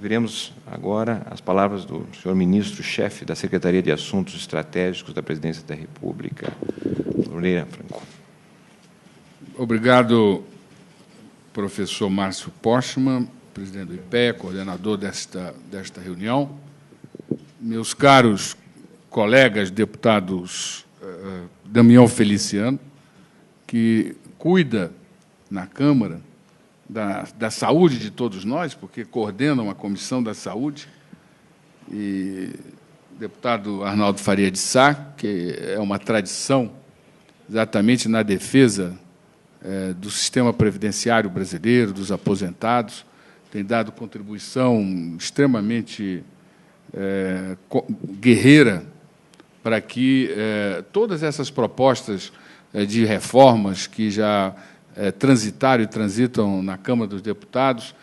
Veremos agora as palavras do senhor ministro-chefe da Secretaria de Assuntos Estratégicos da Presidência da República, Moreira Franco. Obrigado, professor Márcio Postman, presidente do IPEA, coordenador desta reunião. Meus caros colegas deputados Damião Feliciano, que cuida na Câmara da saúde de todos nós, porque coordena uma comissão da saúde, e deputado Arnaldo Faria de Sá, que é uma tradição exatamente na defesa do sistema previdenciário brasileiro, dos aposentados, tem dado contribuição extremamente guerreira para que todas essas propostas de reformas que já transitaram e transitam na Câmara dos Deputados,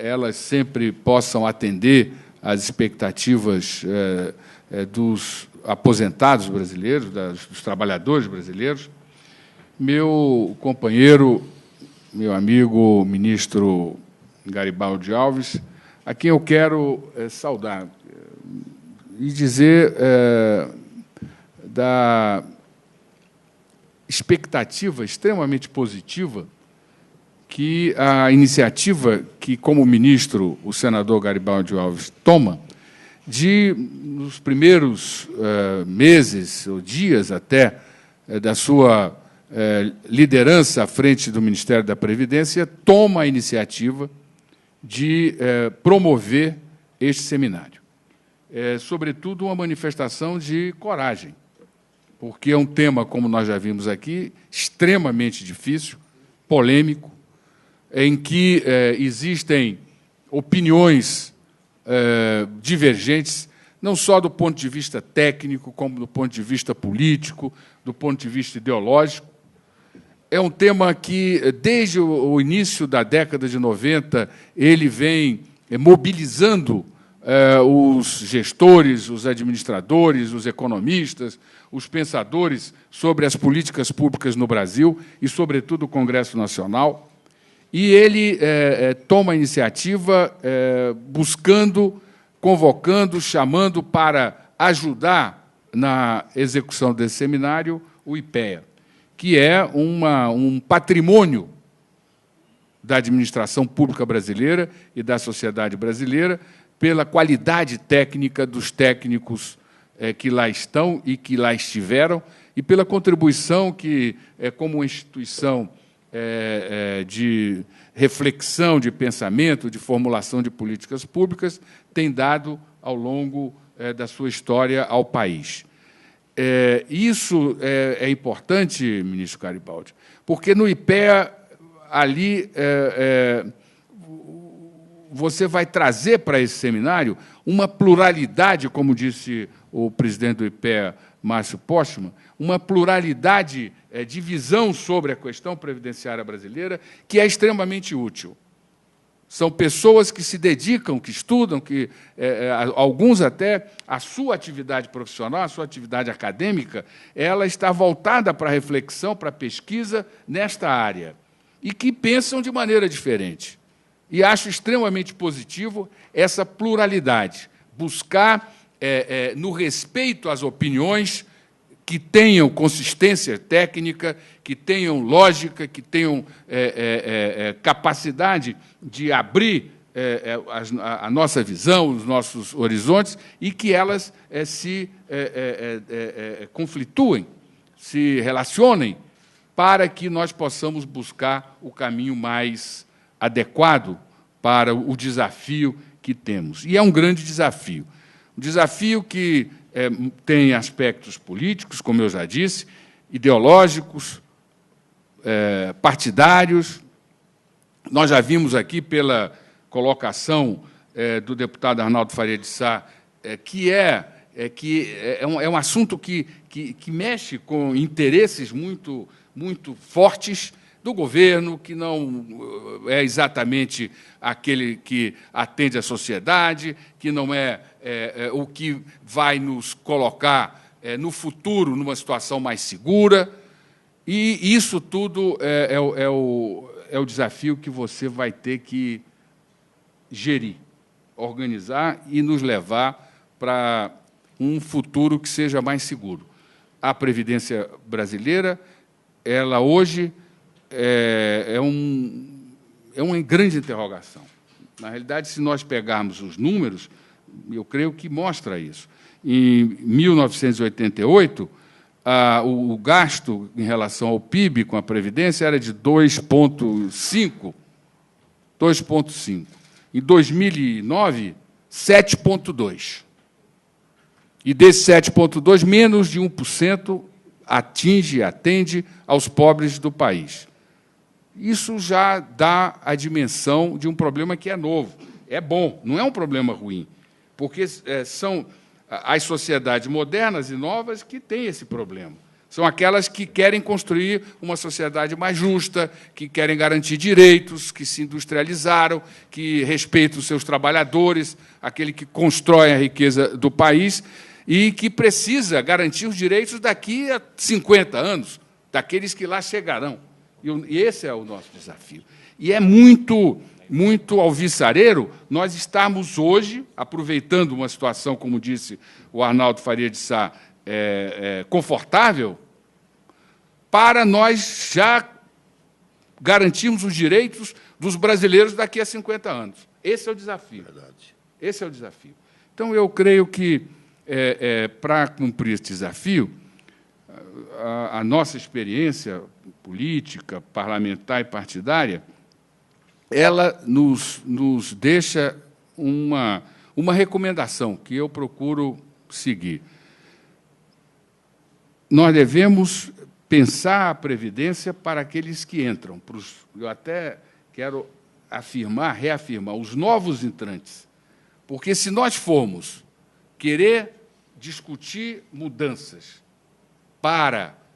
elas sempre possam atender às expectativas dos aposentados brasileiros, dos trabalhadores brasileiros. Meu companheiro, meu amigo ministro Garibaldi Alves, a quem eu quero saudar e dizer da expectativa extremamente positiva que a iniciativa que, como ministro, o senador Garibaldi Alves toma, de, nos primeiros meses ou dias até da sua liderança à frente do Ministério da Previdência, toma a iniciativa de promover este seminário. Sobretudo, uma manifestação de coragem, porque é um tema, como nós já vimos aqui, extremamente difícil, polêmico, em que existem opiniões divergentes, não só do ponto de vista técnico, como do ponto de vista político, do ponto de vista ideológico. É um tema que, desde o início da década de 90, ele vem mobilizando os gestores, os administradores, os economistas, os pensadores sobre as políticas públicas no Brasil e, sobretudo, o Congresso Nacional. E ele toma a iniciativa buscando, convocando, chamando para ajudar na execução desse seminário o IPEA, que é um patrimônio da administração pública brasileira e da sociedade brasileira, pela qualidade técnica dos técnicos que lá estão e que lá estiveram, e pela contribuição que, como uma instituição de reflexão, de pensamento, de formulação de políticas públicas, tem dado ao longo da sua história ao país. Isso é importante, ministro Garibaldi, porque no IPEA, ali, você vai trazer para esse seminário uma pluralidade, como disse o presidente do IPEA, Márcio Postman, uma pluralidade de visão sobre a questão previdenciária brasileira que é extremamente útil. São pessoas que se dedicam, que estudam, que alguns até a sua atividade profissional, a sua atividade acadêmica, ela está voltada para a reflexão, para a pesquisa nesta área, e que pensam de maneira diferente. E acho extremamente positivo essa pluralidade, buscar, no respeito às opiniões, que tenham consistência técnica, que tenham lógica, que tenham capacidade de abrir a nossa visão, os nossos horizontes, e que elas se conflituem, se relacionem, para que nós possamos buscar o caminho mais adequado para o desafio que temos. E é um grande desafio. Um desafio que tem aspectos políticos, como eu já disse, ideológicos, partidários. Nós já vimos aqui, pela colocação do deputado Arnaldo Faria de Sá, que é um assunto que mexe com interesses muito fortes do governo, que não é exatamente aquele que atende à sociedade, que não é o que vai nos colocar no futuro numa situação mais segura. E isso tudo é o desafio que você vai ter que gerir. organizar e nos levar para um futuro que seja mais seguro. A Previdência brasileira, ela hoje é uma grande interrogação. Na realidade, se nós pegarmos os números, eu creio que mostra isso. Em 1988, o gasto em relação ao PIB com a Previdência era de 2,5. Em 2009, 7,2%. E desse 7,2%, menos de 1% atende aos pobres do país. Isso já dá a dimensão de um problema que é novo. É bom, não é um problema ruim, porque são as sociedades modernas e novas que têm esse problema. São aquelas que querem construir uma sociedade mais justa, que querem garantir direitos, que se industrializaram, que respeitam os seus trabalhadores, aquele que constrói a riqueza do país e que precisa garantir os direitos daqui a 50 anos, daqueles que lá chegarão. E esse é o nosso desafio. E é muito alvissareiro nós estarmos hoje, aproveitando uma situação, como disse o Arnaldo Faria de Sá, confortável, para nós já garantirmos os direitos dos brasileiros daqui a 50 anos. Esse é o desafio. Verdade. Esse é o desafio. Então, eu creio que, para cumprir esse desafio, a nossa experiência política, parlamentar e partidária, ela nos deixa uma recomendação que eu procuro seguir. Nós devemos pensar a Previdência para aqueles que entram. Eu até quero reafirmar, os novos entrantes. Porque, se nós formos querer discutir mudanças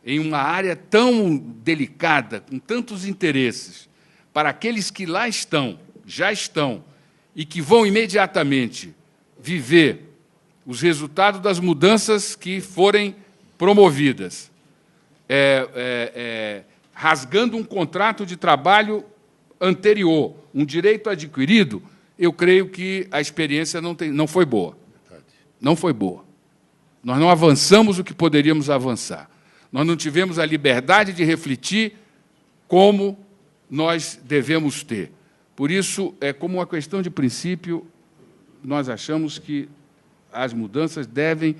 em uma área tão delicada, com tantos interesses, para aqueles que lá já estão, e que vão imediatamente viver os resultados das mudanças que forem promovidas, rasgando um contrato de trabalho anterior, um direito adquirido, eu creio que a experiência não foi boa. Não foi boa. Nós não avançamos o que poderíamos avançar. Nós não tivemos a liberdade de refletir como nós devemos ter. Por isso, como uma questão de princípio, nós achamos que as mudanças devem,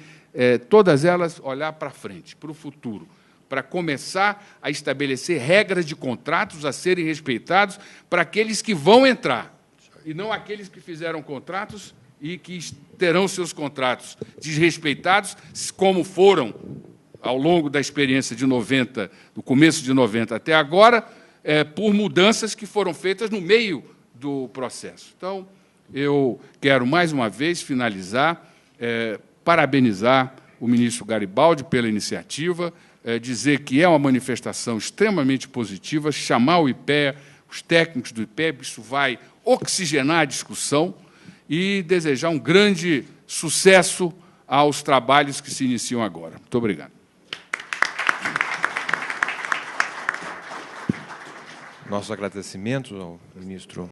todas elas, olhar para frente, para o futuro, para começar a estabelecer regras de contratos a serem respeitados para aqueles que vão entrar, e não aqueles que fizeram contratos e que terão seus contratos desrespeitados, como foram ao longo da experiência de 90, do começo de 90 até agora, por mudanças que foram feitas no meio do processo. Então, eu quero, mais uma vez, finalizar, parabenizar o ministro Garibaldi pela iniciativa, dizer que é uma manifestação extremamente positiva, chamar o IPEA, os técnicos do IPEA, isso vai oxigenar a discussão, e desejar um grande sucesso aos trabalhos que se iniciam agora. Muito obrigado. Nossos agradecimentos ao ministro